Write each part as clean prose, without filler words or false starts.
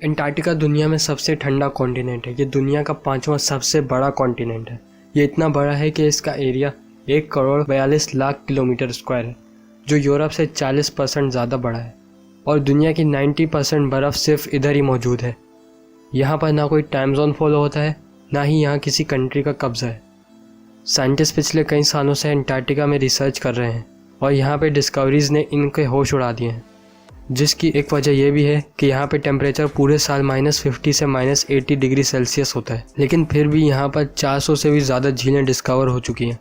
Antarctica दुनिया में सबसे ठंडा कॉन्टिनेंट है। ये दुनिया का 5वां सबसे बड़ा कॉन्टिनेंट है। ये इतना बड़ा है कि इसका एरिया 1,42,00,000 किलोमीटर स्क्वायर है, जो यूरोप से 40% ज़्यादा बड़ा है। और दुनिया की 90% बर्फ़ सिर्फ इधर ही मौजूद है। यहाँ पर ना कोई टाइम जोन फॉलो होता है, ना ही यहाँ किसी कंट्री का कब्ज़ा है। साइंटिस्ट पिछले कई सालों से अंटार्कटिका में रिसर्च कर रहे हैं और यहाँ पे डिस्कवरीज़ ने इनके होश उड़ा दिए हैं, जिसकी एक वजह यह भी है कि यहाँ पे टेम्परेचर पूरे साल -50 से -80 डिग्री सेल्सियस होता है। लेकिन फिर भी यहाँ पर 400 से भी ज़्यादा झीलें डिस्कवर हो चुकी हैं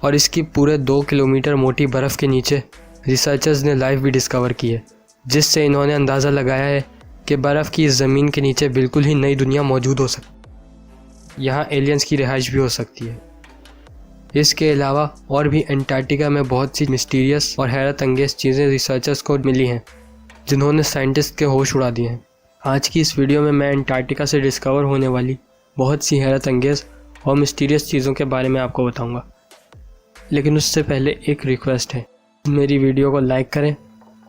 और इसकी पूरे 2 किलोमीटर मोटी बर्फ़ के नीचे रिसर्चर्स ने लाइफ भी डिस्कवर की है, जिससे इन्होंने अंदाज़ा लगाया है कि बर्फ़ की इस ज़मीन के नीचे बिल्कुल ही नई दुनिया मौजूद हो सकती, यहाँ एलियंस की रिहाइश भी हो सकती है। इसके अलावा और भी अंटार्कटिका में बहुत सी मिस्टीरियस और हैरत अंगेज़ चीज़ें रिसर्चर्स को मिली हैं, जिन्होंने साइंटिस्ट के होश उड़ा दिए हैं। आज की इस वीडियो में मैं अंटार्कटिका से डिस्कवर होने वाली बहुत सी हैरत अंगेज़ और मिस्टीरियस चीज़ों के बारे में आपको बताऊंगा। लेकिन उससे पहले एक रिक्वेस्ट है, मेरी वीडियो को लाइक करें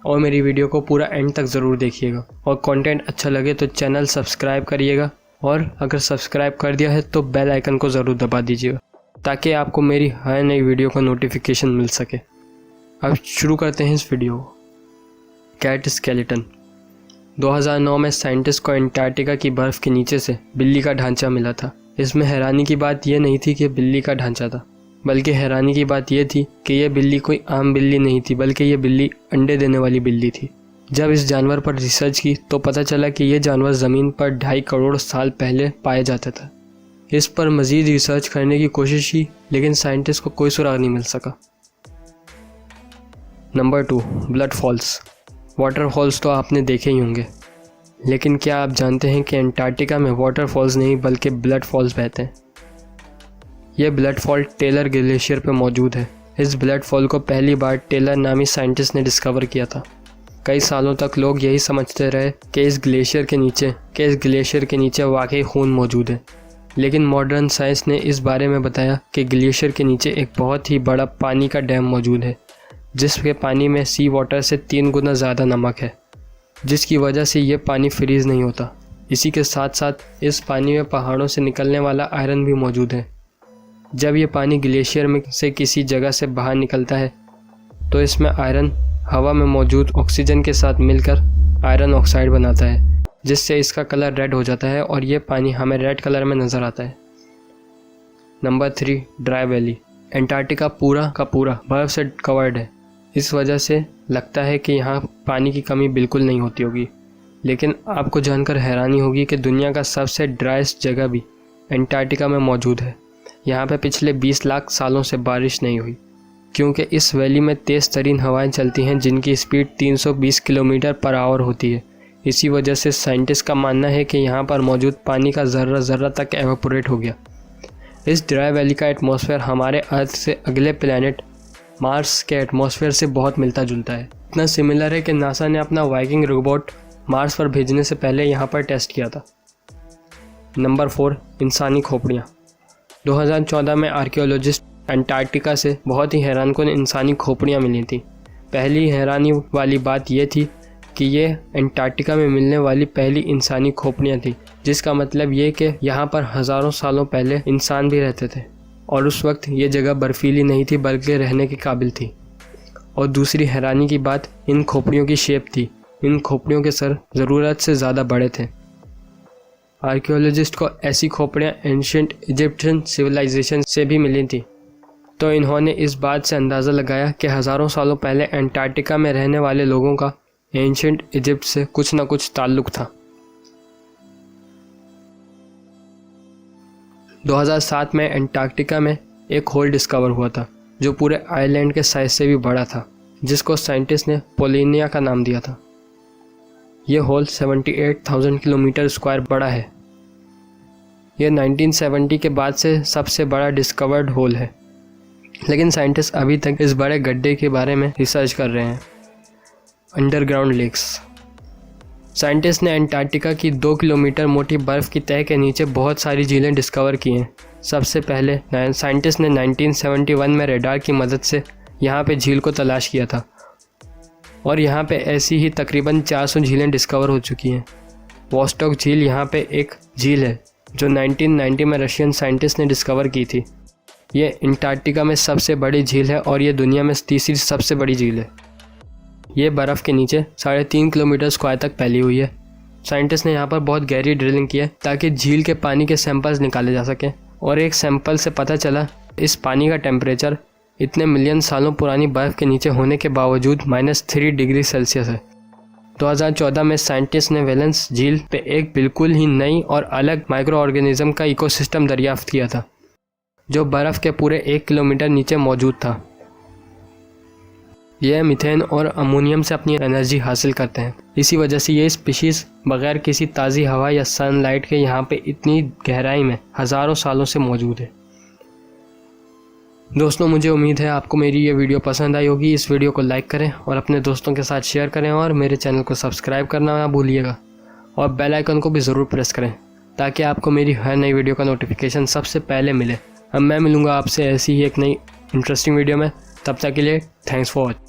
और मेरी वीडियो को पूरा एंड तक ज़रूर देखिएगा। और कंटेंट अच्छा लगे तो चैनल सब्सक्राइब करिएगा, और अगर सब्सक्राइब कर दिया है तो बेल आइकन को ज़रूर दबा दीजिएगा, ताकि आपको मेरी हर नई वीडियो का नोटिफिकेशन मिल सके। अब शुरू करते हैं इस वीडियो को। Cat skeleton. 2009 में साइंटिस्ट को अंटार्कटिका की बर्फ़ के नीचे से बिल्ली का ढांचा मिला था। इसमें हैरानी की बात यह नहीं थी कि बिल्ली का ढांचा था, बल्कि हैरानी की बात यह थी कि यह बिल्ली कोई आम बिल्ली नहीं थी, बल्कि यह बिल्ली अंडे देने वाली बिल्ली थी। जब इस जानवर पर रिसर्च की तो पता चला कि यह जानवर ज़मीन पर 2.5 करोड़ साल पहले पाया जाता था। इस पर मज़ीद रिसर्च करने की कोशिश की, लेकिन साइंटिस्ट को कोई सुराग नहीं मिल सका। Number 2, blood false. वाटरफॉल्स तो आपने देखे ही होंगे, लेकिन क्या आप जानते हैं कि अंटार्कटिका में वाटरफॉल्स नहीं बल्कि ब्लड फॉल्स बहते हैं। यह ब्लड फॉल टेलर ग्लेशियर पर मौजूद है। इस ब्लड फॉल को पहली बार टेलर नामी साइंटिस्ट ने डिस्कवर किया था। कई सालों तक लोग यही समझते रहे कि इस ग्लेशियर के नीचे वाकई खून मौजूद है, लेकिन मॉडर्न साइंस ने इस बारे में बताया कि ग्लेशियर के नीचे एक बहुत ही बड़ा पानी का डैम मौजूद है, जिसके पानी में सी वाटर से 3 गुना ज़्यादा नमक है, जिसकी वजह से ये पानी फ्रीज़ नहीं होता। इसी के साथ साथ इस पानी में पहाड़ों से निकलने वाला आयरन भी मौजूद है। जब ये पानी ग्लेशियर में से किसी जगह से बाहर निकलता है तो इसमें आयरन हवा में मौजूद ऑक्सीजन के साथ मिलकर आयरन ऑक्साइड बनाता है, जिससे इसका कलर रेड हो जाता है और ये पानी हमें रेड कलर में नज़र आता है। Number 3, dry valley. अंटार्कटिका पूरा का पूरा बर्फ़ से कवर्ड है। इस वजह से लगता है कि यहाँ पानी की कमी बिल्कुल नहीं होती होगी, लेकिन आपको जानकर हैरानी होगी कि दुनिया का सबसे ड्राइस्ट जगह भी अंटार्कटिका में मौजूद है। यहाँ पे पिछले 20 लाख सालों से बारिश नहीं हुई, क्योंकि इस वैली में तेज़ तरीन हवाएँ चलती हैं, जिनकी स्पीड 320 किलोमीटर पर आवर होती है। इसी वजह से साइंटिस्ट का मानना है कि यहाँ पर मौजूद पानी का ज़र्रा ज़र्रा तक एवापोरेट हो गया। इस ड्राई वैली का एटमॉस्फेयर हमारे अर्थ से अगले प्लैनेट मार्स के एटमॉस्फेयर से बहुत मिलता जुलता है। इतना सिमिलर है कि नासा ने अपना वाइकिंग रोबोट मार्स पर भेजने से पहले यहाँ पर टेस्ट किया था। नंबर 4, इंसानी खोपड़ियाँ। 2014 में आर्कियोलॉजिस्ट अंटार्कटिका से बहुत ही हैरानकुन इंसानी खोपड़ियाँ मिली थी। पहली हैरानी वाली बात यह थी कि ये अंटार्कटिका में मिलने वाली पहली इंसानी खोपड़ियाँ थी, जिसका मतलब ये कि यहाँ पर हज़ारों सालों पहले इंसान भी रहते थे और उस वक्त ये जगह बर्फीली नहीं थी बल्कि रहने के काबिल थी। और दूसरी हैरानी की बात इन खोपड़ियों की शेप थी। इन खोपड़ियों के सर ज़रूरत से ज़्यादा बड़े थे। आर्कियोलॉजिस्ट को ऐसी खोपड़ियाँ एंशिएंट इजिप्शियन सिविलाइजेशन से भी मिली थी, तो इन्होंने इस बात से अंदाज़ा लगाया कि हज़ारों सालों पहले अंटार्कटिका में रहने वाले लोगों का एंशिएंट इजिप्ट से कुछ न कुछ ताल्लुक़ था। 2007 में अंटार्कटिका में एक होल डिस्कवर हुआ था, जो पूरे आइलैंड के साइज से भी बड़ा था, जिसको साइंटिस्ट ने पोलिनिया का नाम दिया था। यह होल 78,000 किलोमीटर स्क्वायर बड़ा है। यह 1970 के बाद से सबसे बड़ा डिस्कवर्ड होल है, लेकिन साइंटिस्ट अभी तक इस बड़े गड्ढे के बारे में रिसर्च कर रहे हैं। Underground lakes. साइंटिस्ट ने अंटार्कटिका की 2 किलोमीटर मोटी बर्फ़ की तह के नीचे बहुत सारी झीलें डिस्कवर की हैं। सबसे पहले साइंटिस्ट ने 1971 में रेडार की मदद से यहाँ पे झील को तलाश किया था और यहाँ पे ऐसी ही तकरीबन 400 झीलें डिस्कवर हो चुकी हैं। वोस्टॉक झील यहाँ पे एक झील है जो 1990 में रशियन साइंटिस्ट ने डिस्कवर की थी। ये अंटार्कटिका में सबसे बड़ी झील है और ये दुनिया में तीसरी सबसे बड़ी झील है। ये बर्फ़ के नीचे 3.5 किलोमीटर स्क्वायर तक फैली हुई है। साइंटिस्ट ने यहाँ पर बहुत गहरी ड्रिलिंग की है ताकि झील के पानी के सैंपल्स निकाले जा सकें, और एक सैंपल से पता चला इस पानी का टेम्परेचर इतने मिलियन सालों पुरानी बर्फ़ के नीचे होने के बावजूद -3 डिग्री सेल्सियस है। 2014 में साइंटिस्ट ने वेलेंस झील पे एक बिल्कुल ही नई और अलग माइक्रो ऑर्गेनिज्म का इकोसिस्टम दरियाफ्त किया था जो बर्फ़ के पूरे 1 किलोमीटर नीचे मौजूद था। यह मीथेन और अमोनियम से अपनी एनर्जी हासिल करते हैं। इसी वजह से ये स्पीशीज़ बग़ैर किसी ताज़ी हवा या सनलाइट के यहाँ पे इतनी गहराई में हज़ारों सालों से मौजूद है। दोस्तों, मुझे उम्मीद है आपको मेरी ये वीडियो पसंद आई होगी। इस वीडियो को लाइक करें और अपने दोस्तों के साथ शेयर करें, और मेरे चैनल को सब्सक्राइब करना ना भूलिएगा, और बेल आइकन को भी ज़रूर प्रेस करें ताकि आपको मेरी हर नई वीडियो का नोटिफिकेशन सबसे पहले मिले। अब मैं मिलूँगा आपसे ऐसी ही एक नई इंटरेस्टिंग वीडियो में। तब तक के लिए थैंक्स फॉर वॉचिंग।